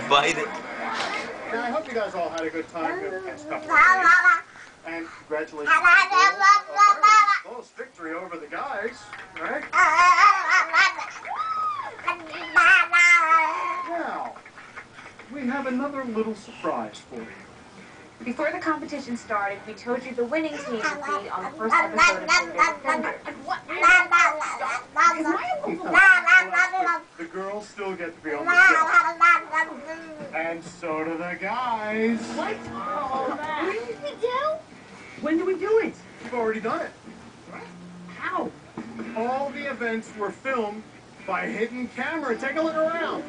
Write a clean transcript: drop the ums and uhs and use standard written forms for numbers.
bite it. Now, I hope you guys all had a good time here the past couple of days. And congratulations. Close victory over the guys, right? Now, we have another little surprise for you. Before the competition started, we told you the winning team would be on the first episode of Wounded Defender. What? The girls still get to be on the show. And so do the guys. What? Oh, what did we do? When did we do it? We've already done it. How? All the events were filmed by hidden camera. Take a look around.